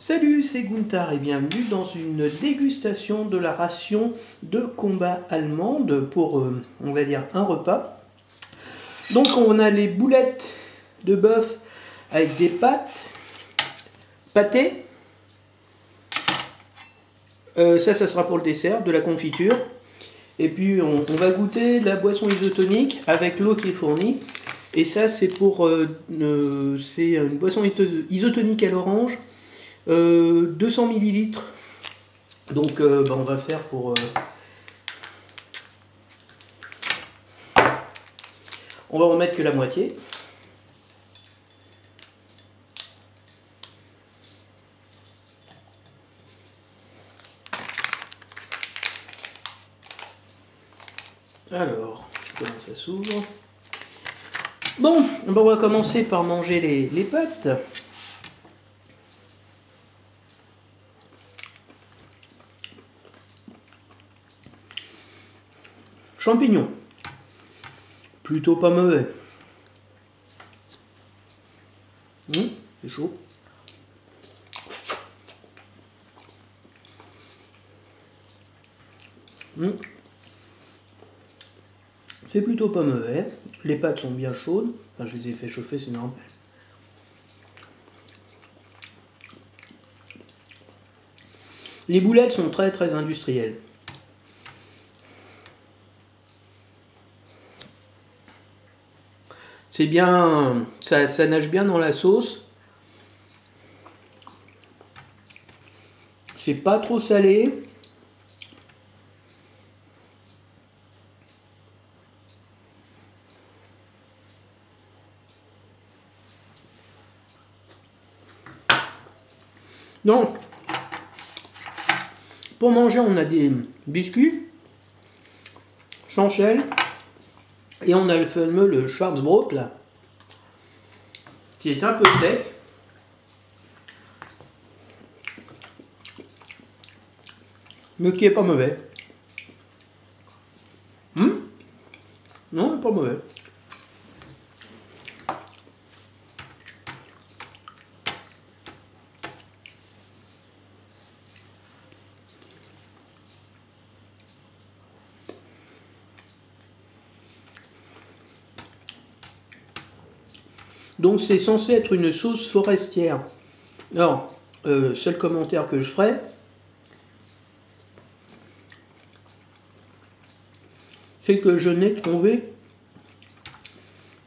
Salut, c'est Gunther et bienvenue dans une dégustation de la ration de combat allemande pour, on va dire, un repas. Donc on a les boulettes de bœuf avec des pâtes, pâté. Ça sera pour le dessert, de la confiture. Et puis on va goûter la boisson isotonique avec l'eau qui est fournie. Et ça c'est pour c'est une boisson isotonique à l'orange, 200 ml. Donc on va faire pour... on va en mettre que la moitié. Alors, comment ça s'ouvre? Bon, on va commencer par manger les pâtes. Champignons. Plutôt pas mauvais. C'est chaud. C'est plutôt pas mauvais. Les pâtes sont bien chaudes. Enfin, je les ai fait chauffer, c'est normal. Les boulettes sont très industrielles. C'est bien, ça nage bien dans la sauce. C'est pas trop salé. Donc, pour manger, on a des biscuits, Sanchel, et on a le fameux le Schwarzbrot là, qui est un peu sec. Mais qui est pas mauvais. Non, pas mauvais. Donc c'est censé être une sauce forestière. Alors, seul commentaire que je ferai, c'est que je n'ai trouvé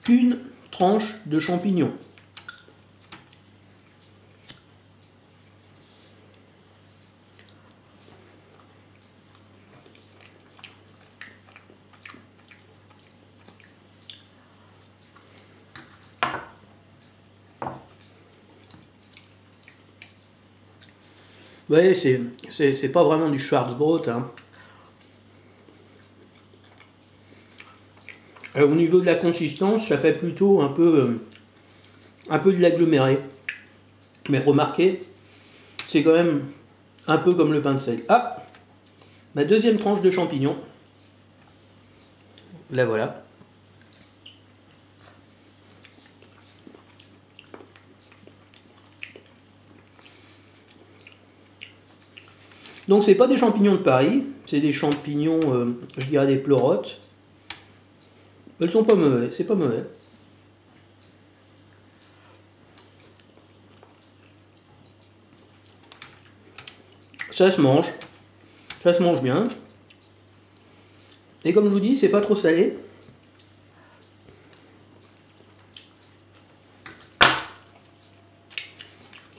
qu'une tranche de champignons. Vous voyez, c'est pas vraiment du Schwarzbrot. Alors, au niveau de la consistance, ça fait plutôt un peu de l'aggloméré. Mais remarquez, c'est quand même un peu comme le pain de sel. Ah, ma deuxième tranche de champignons. La voilà. Donc c'est pas des champignons de Paris, c'est des champignons, je dirais des pleurotes. Elles sont pas mauvaises, c'est pas mauvais. Ça se mange bien. Et comme je vous dis, c'est pas trop salé.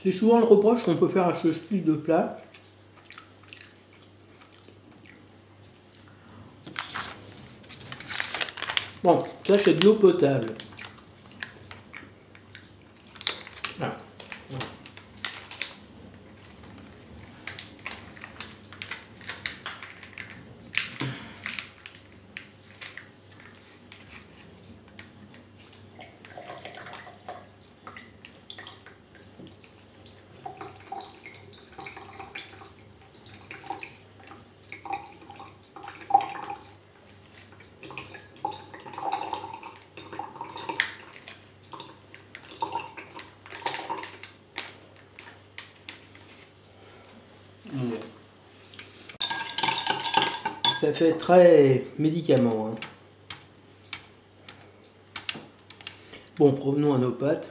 C'est souvent le reproche qu'on peut faire à ce style de plat. Bon, ça c'est de l'eau potable. Voilà. Ça fait très médicament. Hein. Bon, revenons à nos pâtes.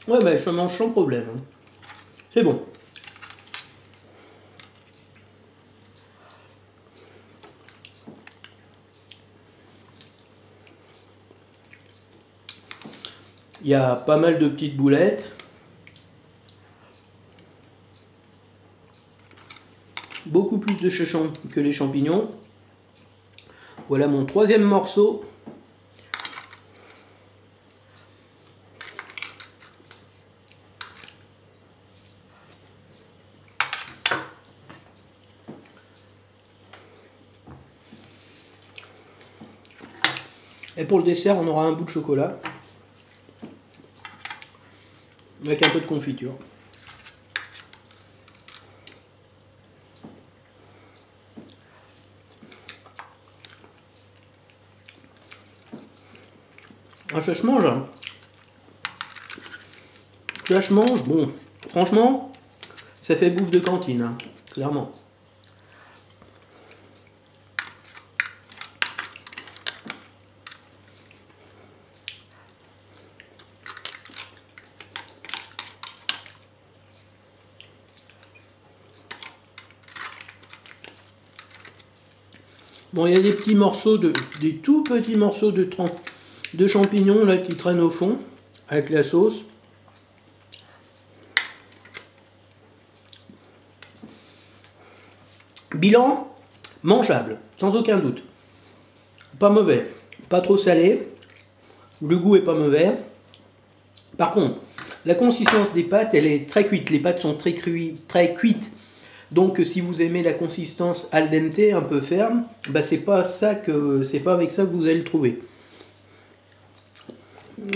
Ouais, bah, je mange sans problème. Hein. C'est bon. Il y a pas mal de petites boulettes. Beaucoup plus de que les champignons. Voilà mon troisième morceau. Et pour le dessert, on aura un bout de chocolat. Avec un peu de confiture. Ah, ça se mange. Hein. Ça se mange. Bon, franchement, ça fait bouffe de cantine, hein, clairement. Bon, il y a des petits morceaux des tout petits morceaux de champignons là qui traînent au fond avec la sauce. Bilan, mangeable, sans aucun doute. Pas mauvais, pas trop salé, le goût est pas mauvais. Par contre, la consistance des pâtes, elle est très cuite. Les pâtes sont très cuites. Donc, si vous aimez la consistance al dente, un peu ferme, bah, c'est pas avec ça que vous allez le trouver.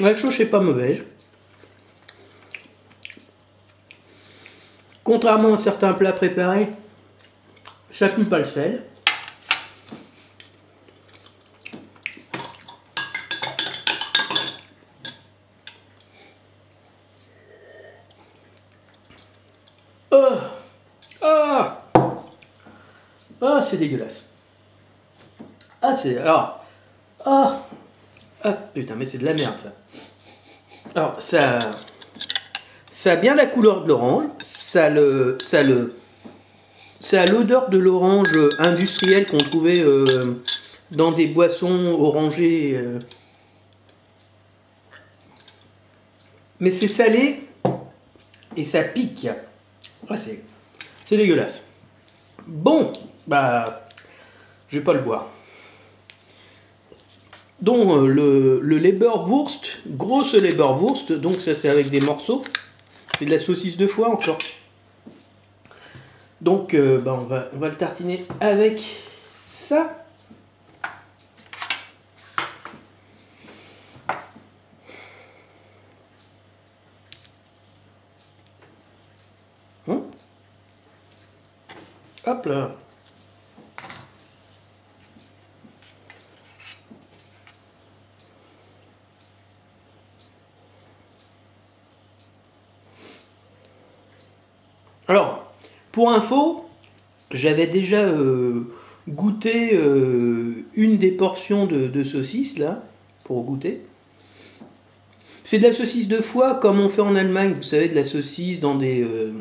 La sauce n'est pas mauvaise. Contrairement à certains plats préparés, ça ne pas le sel. Ah, c'est dégueulasse. Ah, c'est... Alors... Ah, putain, mais c'est de la merde, ça. Alors, ça a bien la couleur de l'orange. Ça a l'odeur de l'orange industriel qu'on trouvait dans des boissons orangées. Mais c'est salé et ça pique. Ah, c'est dégueulasse. Bon, bah, je vais pas le boire. Donc le Leberwurst, grosse Leberwurst, donc ça c'est avec des morceaux. C'est de la saucisse de foie encore. Donc bah, on va le tartiner avec ça. Hop là. Alors, pour info, j'avais déjà goûté une des portions de saucisse, là, pour goûter. C'est de la saucisse de foie, comme on fait en Allemagne, vous savez, de la saucisse dans des...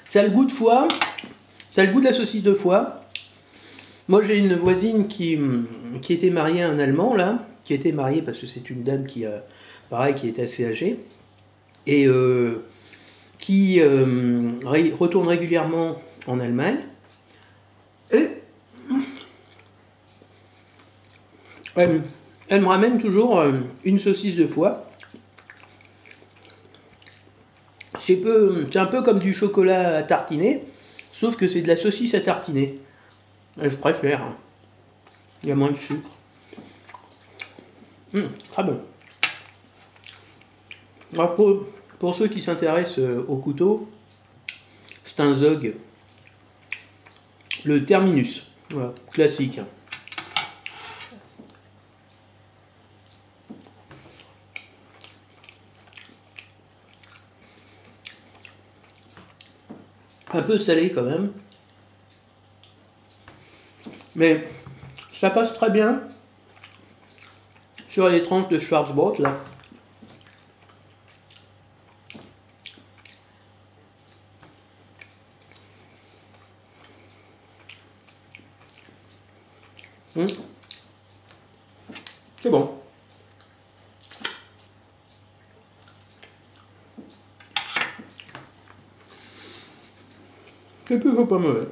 Ça a le goût de foie, ça a le goût de la saucisse de foie. Moi j'ai une voisine qui était mariée à un Allemand là, qui était mariée parce que c'est une dame qui pareil, qui est assez âgée et qui retourne régulièrement en Allemagne. Et elle me ramène toujours une saucisse de foie. C'est un peu comme du chocolat à tartiner, sauf que c'est de la saucisse à tartiner. Et je préfère. Il y a moins de sucre. Très bon. Alors pour ceux qui s'intéressent au couteau, c'est un Zog. le terminus. Voilà, classique. Un peu salé quand même. Mais ça passe très bien sur les tranches de Schwarzbrot là. C'est bon. C'est plutôt pas mauvais.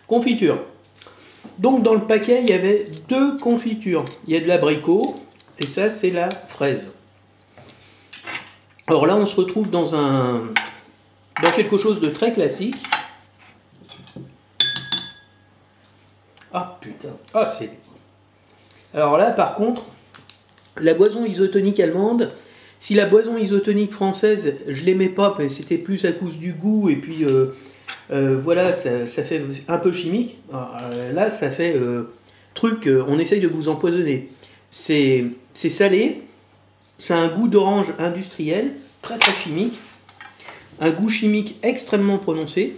Confiture. Donc dans le paquet, il y avait deux confitures. Il y a de l'abricot et ça c'est la fraise. Alors là, on se retrouve dans quelque chose de très classique. Ah putain, ah c'est... Alors là, par contre, la boisson isotonique allemande, si la boisson isotonique française, je l'aimais pas, mais c'était plus à cause du goût, et puis voilà, ça fait un peu chimique. Alors, là, ça fait truc, on essaye de vous empoisonner. C'est salé, ça a un goût d'orange industriel, très très chimique, un goût chimique extrêmement prononcé,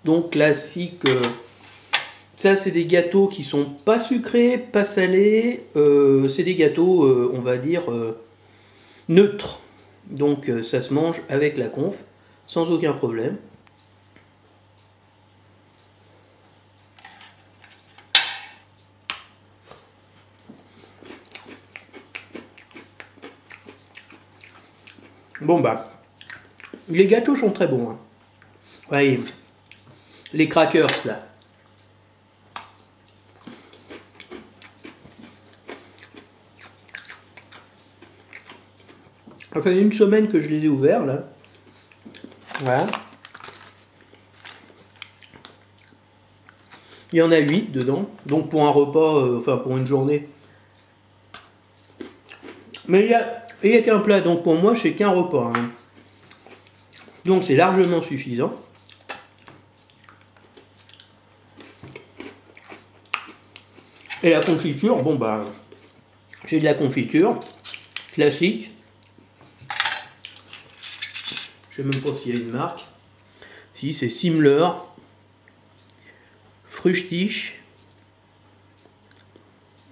donc classique... ça, c'est des gâteaux qui sont pas sucrés, pas salés. C'est des gâteaux, on va dire, neutres. Donc, ça se mange avec la conf, sans aucun problème. Bon, bah, les gâteaux sont très bons. Hein. Ouais, les crackers, là. Ça fait une semaine que je les ai ouverts, là. Voilà. Il y en a 8 dedans, donc pour un repas, enfin pour une journée. Mais il y a qu'un plat, donc pour moi, c'est qu'un repas. Hein. Donc c'est largement suffisant. Et la confiture, bon bah, j'ai de la confiture classique. Je sais même pas s'il y a une marque. Si, c'est Simler, Früchtich.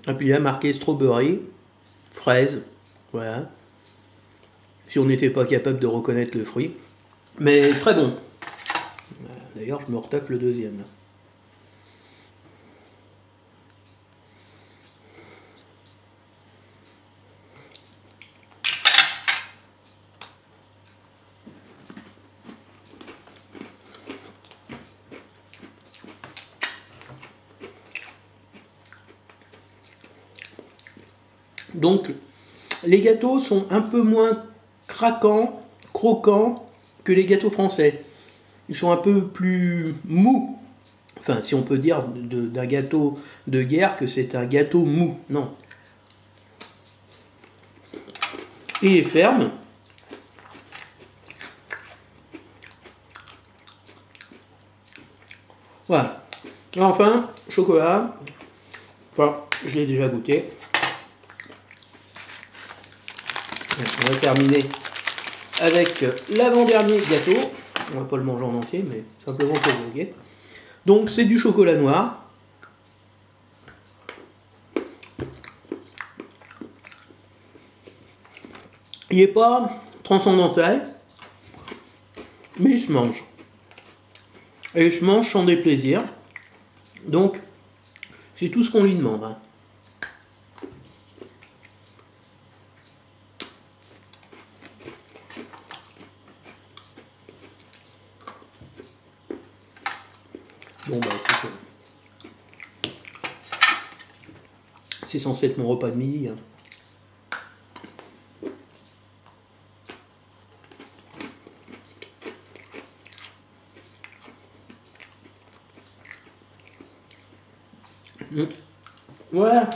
Et puis là, marqué strawberry, fraise. Voilà. Si on n'était pas capable de reconnaître le fruit. Mais très bon. D'ailleurs, je me retape le deuxième. Là. Donc, les gâteaux sont un peu moins craquants, croquants que les gâteaux français. Ils sont un peu plus mous. Enfin, si on peut dire d'un gâteau de guerre que c'est un gâteau mou. Non. Et ferme. Voilà. Et enfin, chocolat. Enfin, je l'ai déjà goûté. On va terminer avec l'avant-dernier gâteau. On va pas le manger en entier, mais simplement pour vous goûter. Donc c'est du chocolat noir. Il n'est pas transcendantal, mais il se mange. Et il se mange sans déplaisir. Donc c'est tout ce qu'on lui demande. Hein. Bon bah écoute, c'est censé être mon repas de midi. Hein. Voilà.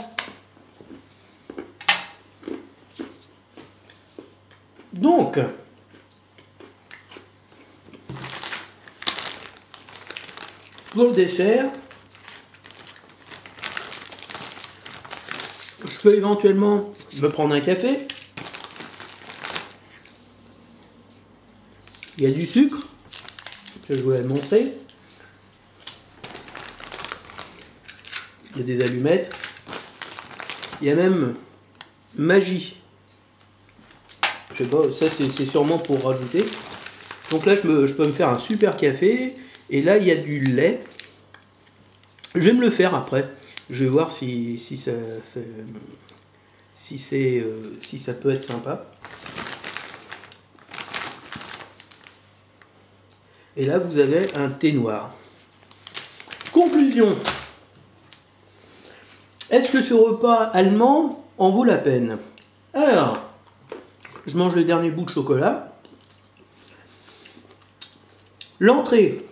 Donc, Pour le dessert, je peux éventuellement me prendre un café. Il y a du sucre, que je voulais le montrer. Il y a des allumettes. Il y a même Magie. Je sais pas, ça c'est sûrement pour rajouter. Donc là, je peux me faire un super café. Et là, il y a du lait. Je vais me le faire après. Je vais voir si ça peut être sympa. Et là, vous avez un thé noir. Conclusion. Est-ce que ce repas allemand en vaut la peine? Alors, je mange le dernier bout de chocolat. L'entrée.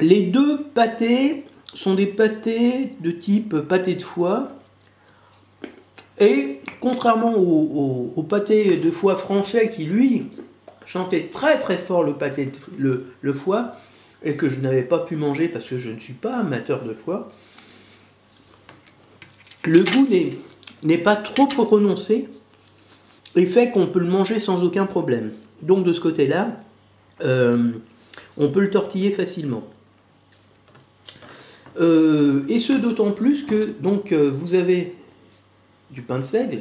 Les deux pâtés sont des pâtés de type pâté de foie. Et contrairement au pâté de foie français qui, lui, chantait très très fort le pâté le foie, et que je n'avais pas pu manger parce que je ne suis pas amateur de foie, le goût n'est pas trop prononcé et fait qu'on peut le manger sans aucun problème. Donc de ce côté-là, on peut le tortiller facilement. Et ce d'autant plus que donc, vous avez du pain de seigle.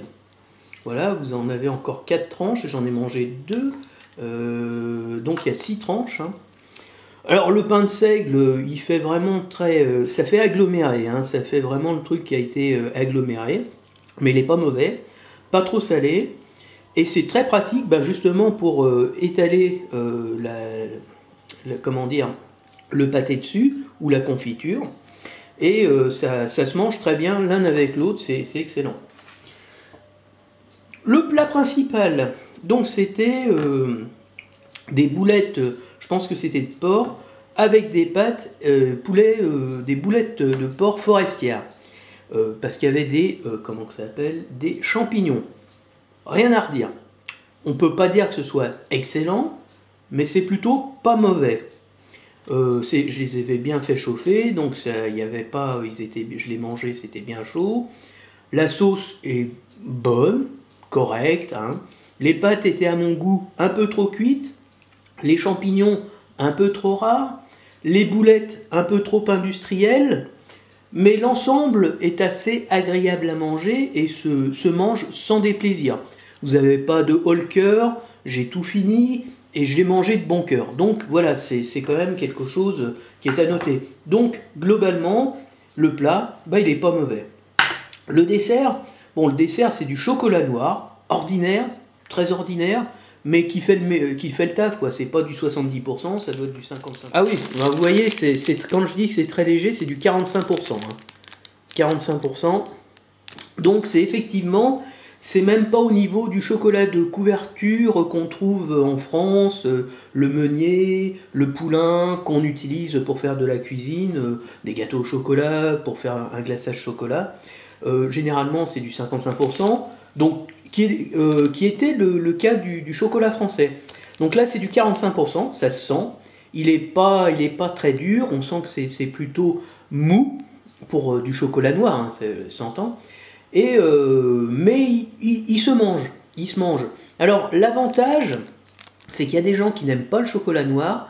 Voilà, vous en avez encore 4 tranches, j'en ai mangé 2. Donc il y a 6 tranches. Hein. Alors le pain de seigle, il fait vraiment très... ça fait aggloméré, hein, ça fait vraiment le truc qui a été aggloméré. Mais il n'est pas mauvais, pas trop salé. Et c'est très pratique justement pour étaler comment dire, le pâté dessus ou la confiture. Et ça se mange très bien l'un avec l'autre, c'est excellent. Le plat principal, donc c'était des boulettes, je pense que c'était de porc, avec des pâtes poulet, des boulettes de porc forestière. Parce qu'il y avait des, comment ça s'appelle, des champignons. Rien à redire. On peut pas dire que ce soit excellent, mais c'est plutôt pas mauvais. Je les avais bien fait chauffer, donc il y avait pas, je les mangeais, c'était bien chaud. La sauce est bonne, correcte. Hein. Les pâtes étaient à mon goût un peu trop cuites, les champignons un peu trop rares, les boulettes un peu trop industrielles, mais l'ensemble est assez agréable à manger et se mange sans déplaisir. Vous n'avez pas de haut le cœur, j'ai tout fini et je l'ai mangé de bon cœur. Donc voilà, c'est quand même quelque chose qui est à noter. Donc globalement, le plat, il n'est pas mauvais. Le dessert, le dessert c'est du chocolat noir, ordinaire, très ordinaire, mais qui fait le taf, quoi. C'est pas du 70%, ça doit être du 55%. Ah oui, vous voyez, quand je dis que c'est très léger, c'est du 45%. Hein. 45%. Donc c'est effectivement, c'est même pas au niveau du chocolat de couverture qu'on trouve en France, le meunier, le poulain qu'on utilise pour faire de la cuisine, des gâteaux au chocolat, pour faire un glaçage chocolat. Généralement c'est du 55%. Donc qui était le cas du chocolat français. Donc là c'est du 45%, ça se sent. Il est pas très dur, on sent que c'est plutôt mou pour du chocolat noir, hein, ça s'entend. Et mais il se mange. Alors l'avantage, c'est qu'il y a des gens qui n'aiment pas le chocolat noir.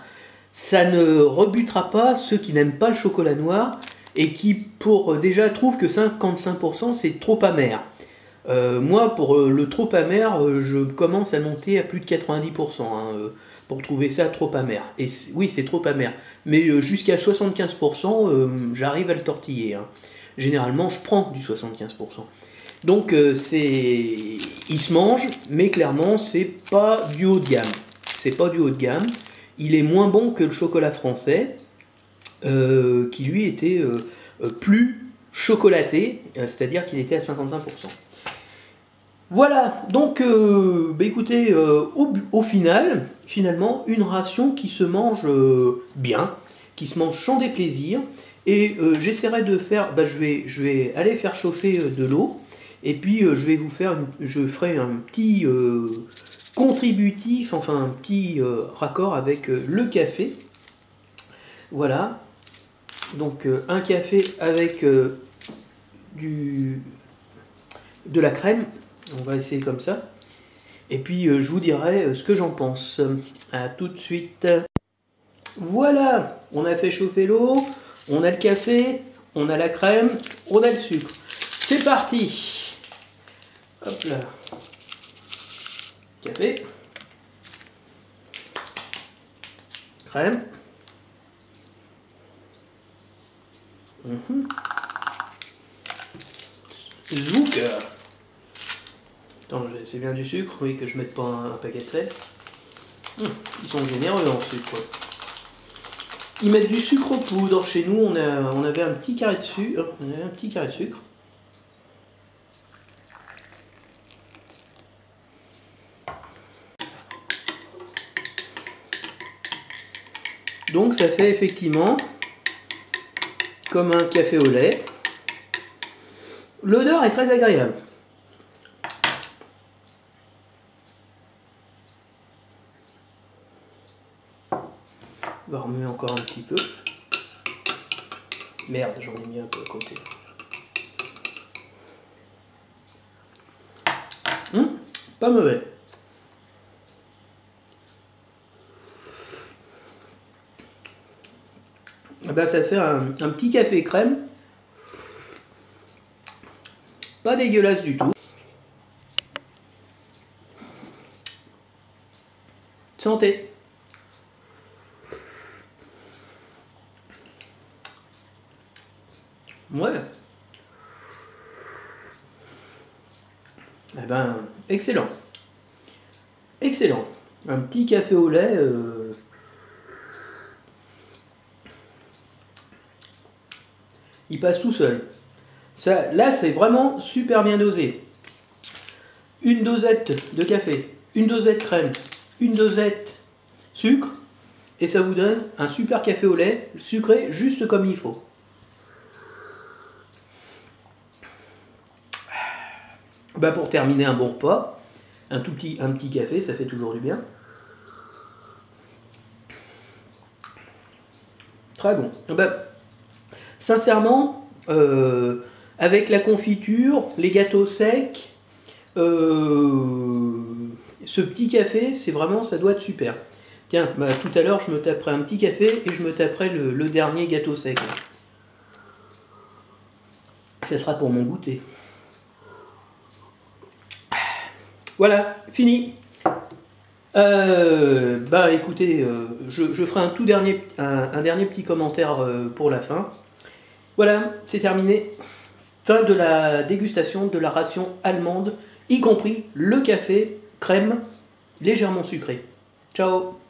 Ça ne rebutera pas ceux qui n'aiment pas le chocolat noir et qui déjà trouvent que 55% c'est trop amer. Moi, pour le trop amer, je commence à monter à plus de 90%, hein, pour trouver ça trop amer. Et oui, c'est trop amer. Mais jusqu'à 75%, j'arrive à le tortiller. Hein. Généralement, je prends du 75%. Donc, il se mange, mais clairement, c'est pas du haut de gamme. C'est pas du haut de gamme. Il est moins bon que le chocolat français, qui lui était plus chocolaté, c'est-à-dire qu'il était à 55%. Voilà, donc écoutez, au finalement, une ration qui se mange bien, qui se mange sans déplaisir, et j'essaierai de faire, je vais aller faire chauffer de l'eau, et puis je ferai un petit contributif, enfin un petit raccord avec le café, voilà, Donc un café avec de la crème. On va essayer comme ça. Et puis je vous dirai ce que j'en pense. À tout de suite. Voilà, on a fait chauffer l'eau, on a le café, on a la crème, on a le sucre. C'est parti. Hop là. Café. Crème. Zouk. Attends, c'est bien du sucre, oui, que je mette pas un paquet de sel. Ils sont généreux en sucre. Ils mettent du sucre poudre. Chez nous, on avait un petit carré de sucre. Donc ça fait effectivement comme un café au lait. L'odeur est très agréable. On va remuer encore un petit peu. Merde, j'en ai mis un peu à côté. Pas mauvais. Ben, ça fait un petit café crème. Pas dégueulasse du tout. Santé. Ouais. Eh ben, excellent. Excellent. Un petit café au lait. Il passe tout seul. Ça, là, c'est vraiment super bien dosé. Une dosette de café, une dosette crème, une dosette sucre, et ça vous donne un super café au lait, sucré juste comme il faut. Bah pour terminer un bon repas, un petit café, ça fait toujours du bien. Très bon. Bah, sincèrement, avec la confiture, les gâteaux secs, ce petit café, c'est vraiment, ça doit être super. Tiens, bah, tout à l'heure, je me taperai un petit café et je me taperai le dernier gâteau sec. Ça sera pour mon goûter. Voilà, fini. Bah écoutez, je ferai un dernier petit commentaire pour la fin. Voilà, c'est terminé. Fin de la dégustation de la ration allemande, y compris le café crème légèrement sucré. Ciao.